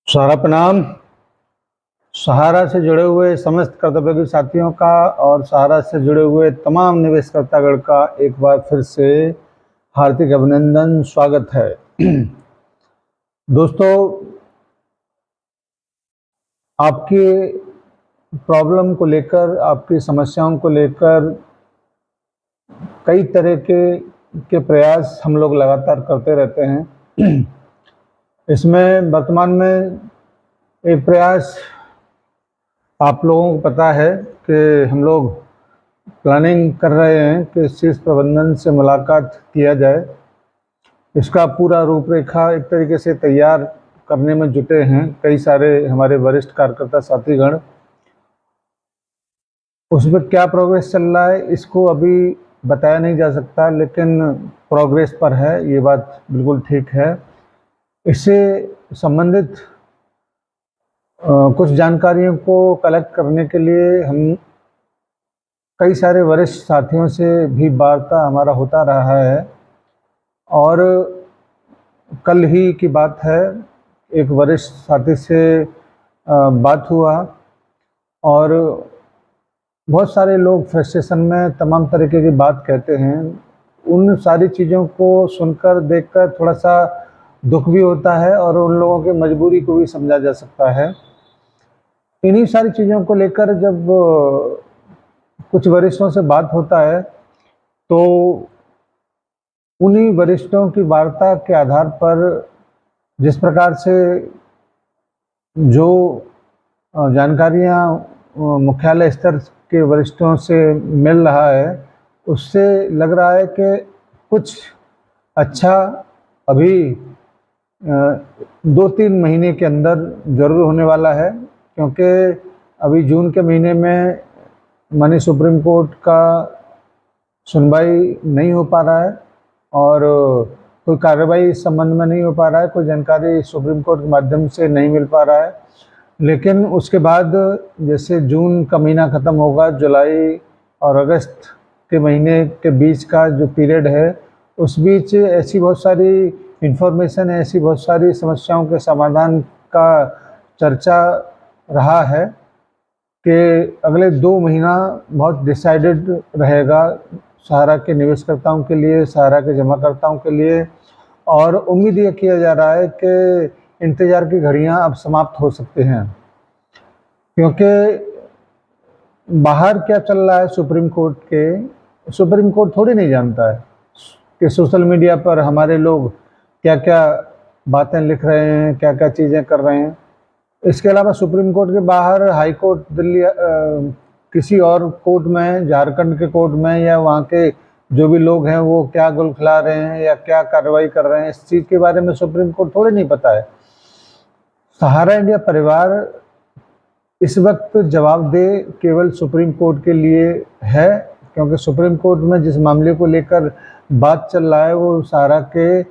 सहारा प्रणाम। सहारा से जुड़े हुए समस्त कर्तव्ययोगी साथियों का और सहारा से जुड़े हुए तमाम निवेशकर्तागण का एक बार फिर से हार्दिक अभिनंदन, स्वागत है। दोस्तों, आपकी प्रॉब्लम को लेकर, आपकी समस्याओं को लेकर कई तरह के प्रयास हम लोग लगातार करते रहते हैं। इसमें वर्तमान में एक प्रयास आप लोगों को पता है कि हम लोग प्लानिंग कर रहे हैं कि शीर्ष प्रबंधन से मुलाकात किया जाए। इसका पूरा रूपरेखा एक तरीके से तैयार करने में जुटे हैं कई सारे हमारे वरिष्ठ कार्यकर्ता साथीगण। उस पर क्या प्रोग्रेस चल रहा है इसको अभी बताया नहीं जा सकता, लेकिन प्रोग्रेस पर है, ये बात बिल्कुल ठीक है। इससे संबंधित कुछ जानकारियों को कलेक्ट करने के लिए हम कई सारे वरिष्ठ साथियों से भी वार्ता हमारा होता रहा है। और कल ही की बात है, एक वरिष्ठ साथी से बात हुआ और बहुत सारे लोग फ्रस्ट्रेशन में तमाम तरीके की बात कहते हैं। उन सारी चीज़ों को सुनकर, देखकर थोड़ा सा दुख भी होता है और उन लोगों की मजबूरी को भी समझा जा सकता है। इन्हीं सारी चीज़ों को लेकर जब कुछ वरिष्ठों से बात होता है तो उन्हीं वरिष्ठों की वार्ता के आधार पर जिस प्रकार से जो जानकारियां मुख्यालय स्तर के वरिष्ठों से मिल रहा है, उससे लग रहा है कि कुछ अच्छा अभी 2-3 महीने के अंदर ज़रूर होने वाला है। क्योंकि अभी जून के महीने में माननीय सुप्रीम कोर्ट का सुनवाई नहीं हो पा रहा है और कोई कार्रवाई इस संबंध में नहीं हो पा रहा है, कोई जानकारी सुप्रीम कोर्ट के माध्यम से नहीं मिल पा रहा है। लेकिन उसके बाद जैसे जून का महीना ख़त्म होगा, जुलाई और अगस्त के महीने के बीच का जो पीरियड है, उस बीच ऐसी बहुत सारी इन्फॉर्मेशन, ऐसी बहुत सारी समस्याओं के समाधान का चर्चा रहा है कि अगले 2 महीना बहुत डिसाइडेड रहेगा सहारा के निवेशकर्ताओं के लिए, सहारा के जमाकर्ताओं के लिए। और उम्मीद ये किया जा रहा है कि इंतज़ार की घड़ियां अब समाप्त हो सकती हैं। क्योंकि बाहर क्या चल रहा है सुप्रीम कोर्ट के, सुप्रीम कोर्ट थोड़ी नहीं जानता है कि सोशल मीडिया पर हमारे लोग क्या क्या बातें लिख रहे हैं, क्या क्या चीज़ें कर रहे हैं। इसके अलावा सुप्रीम कोर्ट के बाहर हाई कोर्ट दिल्ली, किसी और कोर्ट में, झारखंड के कोर्ट में, या वहाँ के जो भी लोग हैं वो क्या गुल खिला रहे हैं या क्या कार्रवाई कर रहे हैं, इस चीज़ के बारे में सुप्रीम कोर्ट थोड़ी नहीं पता है। सहारा इंडिया परिवार इस वक्त जवाबदेह केवल सुप्रीम कोर्ट के लिए है, क्योंकि सुप्रीम कोर्ट में जिस मामले को लेकर बात चल रहा है वो सहारा के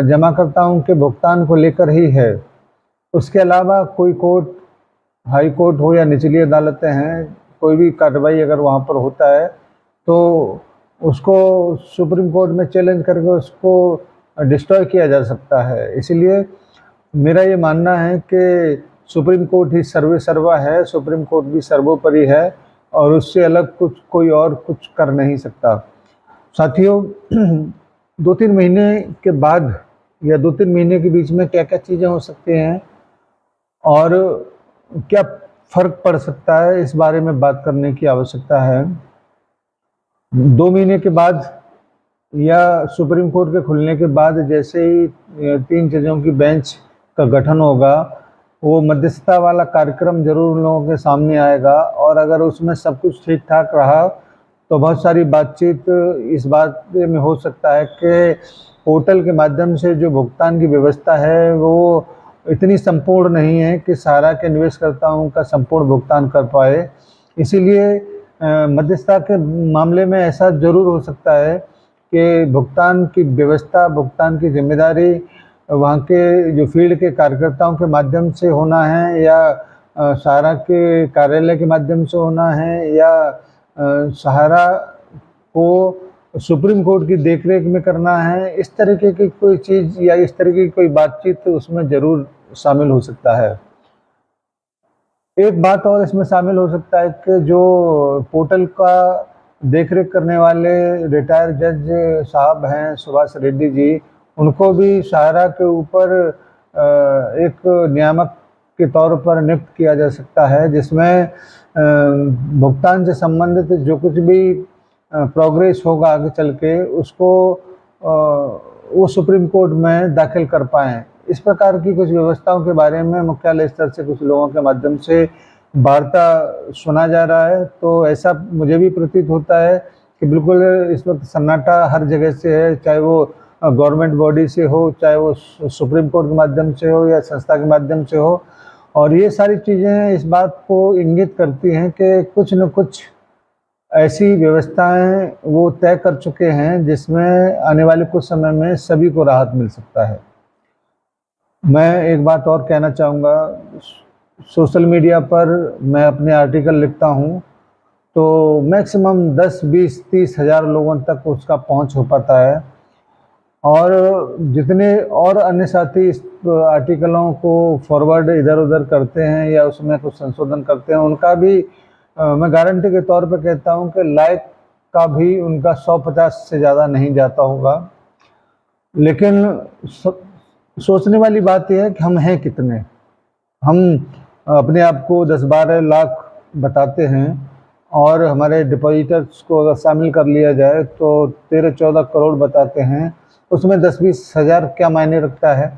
जमाकर्ताओं के भुगतान को लेकर ही है। उसके अलावा कोई कोर्ट, हाई कोर्ट हो या निचली अदालतें हैं, कोई भी कार्रवाई अगर वहाँ पर होता है तो उसको सुप्रीम कोर्ट में चैलेंज करके उसको डिस्ट्रॉय किया जा सकता है। इसलिए मेरा ये मानना है कि सुप्रीम कोर्ट ही सर्वे सर्वा है, सुप्रीम कोर्ट भी सर्वोपरि है और उससे अलग कोई और कुछ कर नहीं सकता। साथियों, 2-3 महीने के बाद या 2-3 महीने के बीच में क्या क्या चीज़ें हो सकती हैं और क्या फ़र्क पड़ सकता है, इस बारे में बात करने की आवश्यकता है। 2 महीने के बाद या सुप्रीम कोर्ट के खुलने के बाद जैसे ही 3 जजों की बेंच का गठन होगा, वो मध्यस्थता वाला कार्यक्रम जरूर उन लोगों के सामने आएगा। और अगर उसमें सब कुछ ठीक ठाक रहा तो बहुत सारी बातचीत इस बात में हो सकता है कि पोर्टल के माध्यम से जो भुगतान की व्यवस्था है वो इतनी संपूर्ण नहीं है कि सहारा के निवेशकर्ताओं का संपूर्ण भुगतान कर पाए। इसीलिए मध्यस्थता के मामले में ऐसा जरूर हो सकता है कि भुगतान की व्यवस्था, भुगतान की जिम्मेदारी वहाँ के जो फील्ड के कार्यकर्ताओं के माध्यम से होना है या सहारा के कार्यालय के माध्यम से होना है या सहारा को सुप्रीम कोर्ट की देखरेख में करना है, इस तरीके की कोई चीज़ या इस तरीके की कोई बातचीत उसमें ज़रूर शामिल हो सकता है। एक बात और इसमें शामिल हो सकता है कि जो पोर्टल का देखरेख करने वाले रिटायर्ड जज साहब हैं सुभाष रेड्डी जी, उनको भी शाहरा के ऊपर एक नियामक के तौर पर नियुक्त किया जा सकता है, जिसमें भुगतान से संबंधित जो कुछ भी प्रोग्रेस होगा आगे चल के उसको वो सुप्रीम कोर्ट में दाखिल कर पाएँ। इस प्रकार की कुछ व्यवस्थाओं के बारे में मुख्यालय स्तर से कुछ लोगों के माध्यम से वार्ता सुना जा रहा है। तो ऐसा मुझे भी प्रतीत होता है कि बिल्कुल इस वक्त सन्नाटा हर जगह से है, चाहे वो गवर्नमेंट बॉडी से हो, चाहे वो सुप्रीम कोर्ट के माध्यम से हो या संस्था के माध्यम से हो। और ये सारी चीज़ें इस बात को इंगित करती हैं कि कुछ न कुछ ऐसी व्यवस्थाएं वो तय कर चुके हैं जिसमें आने वाले कुछ समय में सभी को राहत मिल सकता है। मैं एक बात और कहना चाहूँगा, सोशल मीडिया पर मैं अपने आर्टिकल लिखता हूँ तो मैक्सिमम 10, 20, 30 हज़ार लोगों तक उसका पहुँच हो पाता है, और जितने और अन्य साथी इस आर्टिकलों को फॉरवर्ड इधर उधर करते हैं या उसमें कुछ संशोधन करते हैं, उनका भी मैं गारंटी के तौर पर कहता हूं कि लाइक का भी उनका 150 से ज़्यादा नहीं जाता होगा। लेकिन सोचने वाली बात यह है कि हम हैं कितने। हम अपने आप को 10-12 लाख बताते हैं और हमारे डिपॉजिटर्स को अगर शामिल कर लिया जाए तो 13-14 करोड़ बताते हैं। उसमें 10-20 हज़ार क्या मायने रखता है।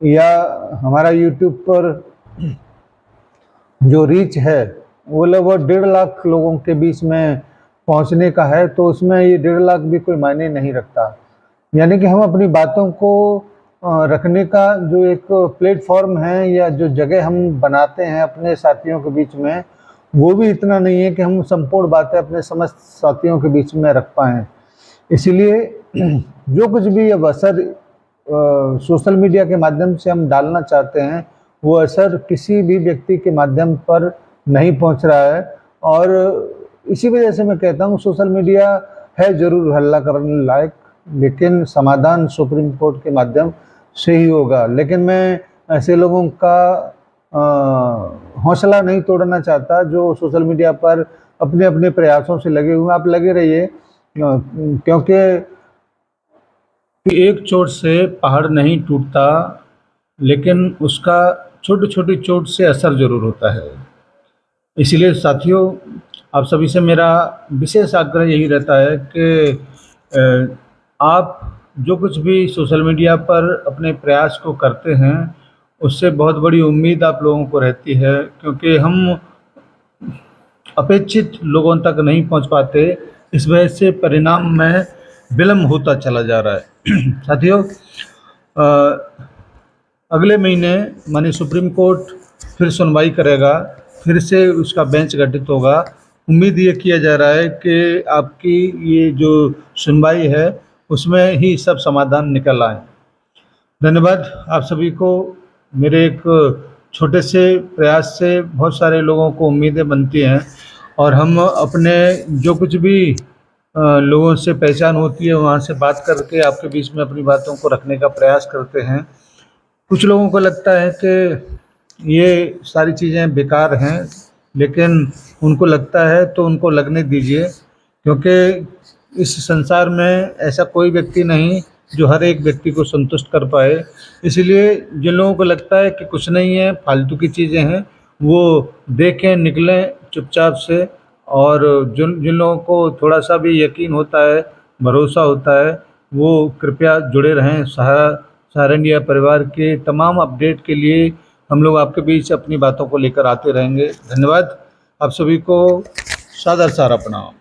या हमारा यूट्यूब पर जो रीच है वो लगभग 1.5 लाख लोगों के बीच में पहुंचने का है, तो उसमें ये 1.5 लाख भी कोई मायने नहीं रखता। यानी कि हम अपनी बातों को रखने का जो एक प्लेटफॉर्म है या जो जगह हम बनाते हैं अपने साथियों के बीच में, वो भी इतना नहीं है कि हम संपूर्ण बातें अपने समस्त साथियों के बीच में रख पाएँ। इसीलिए जो कुछ भी अब असर सोशल मीडिया के माध्यम से हम डालना चाहते हैं, वो असर किसी भी व्यक्ति के माध्यम पर नहीं पहुंच रहा है। और इसी वजह से मैं कहता हूँ सोशल मीडिया है ज़रूर हल्ला करने लायक, लेकिन समाधान सुप्रीम कोर्ट के माध्यम से ही होगा। लेकिन मैं ऐसे लोगों का हौसला नहीं तोड़ना चाहता जो सोशल मीडिया पर अपने अपने प्रयासों से लगे हुए। आप लगे रहिए, क्योंकि एक चोट से पहाड़ नहीं टूटता, लेकिन उसका छोटी छोटी चोट से असर ज़रूर होता है। इसलिए साथियों, आप सभी से मेरा विशेष आग्रह यही रहता है कि आप जो कुछ भी सोशल मीडिया पर अपने प्रयास को करते हैं उससे बहुत बड़ी उम्मीद आप लोगों को रहती है, क्योंकि हम अपेक्षित लोगों तक नहीं पहुंच पाते। इस वजह से परिणाम में विलम्ब होता चला जा रहा है। साथियों, अगले महीने माननीय सुप्रीम कोर्ट फिर सुनवाई करेगा, फिर से उसका बेंच गठित होगा। उम्मीद ये किया जा रहा है कि आपकी ये जो सुनवाई है उसमें ही सब समाधान निकल आए। धन्यवाद आप सभी को। मेरे एक छोटे से प्रयास से बहुत सारे लोगों को उम्मीदें बनती हैं, और हम अपने जो कुछ भी लोगों से पहचान होती है वहाँ से बात करके आपके बीच में अपनी बातों को रखने का प्रयास करते हैं। कुछ लोगों को लगता है कि ये सारी चीज़ें बेकार हैं, लेकिन उनको लगता है तो उनको लगने दीजिए, क्योंकि इस संसार में ऐसा कोई व्यक्ति नहीं जो हर एक व्यक्ति को संतुष्ट कर पाए। इसलिए जिन लोगों को लगता है कि कुछ नहीं है, फालतू की चीज़ें हैं, वो देखें, निकलें चुपचाप से। और जिन जिन लोगों को थोड़ा सा भी यकीन होता है, भरोसा होता है, वो कृपया जुड़े रहें। सहारा इंडिया परिवार के तमाम अपडेट के लिए हम लोग आपके बीच अपनी बातों को लेकर आते रहेंगे। धन्यवाद आप सभी को, सादर सारा प्रणाम।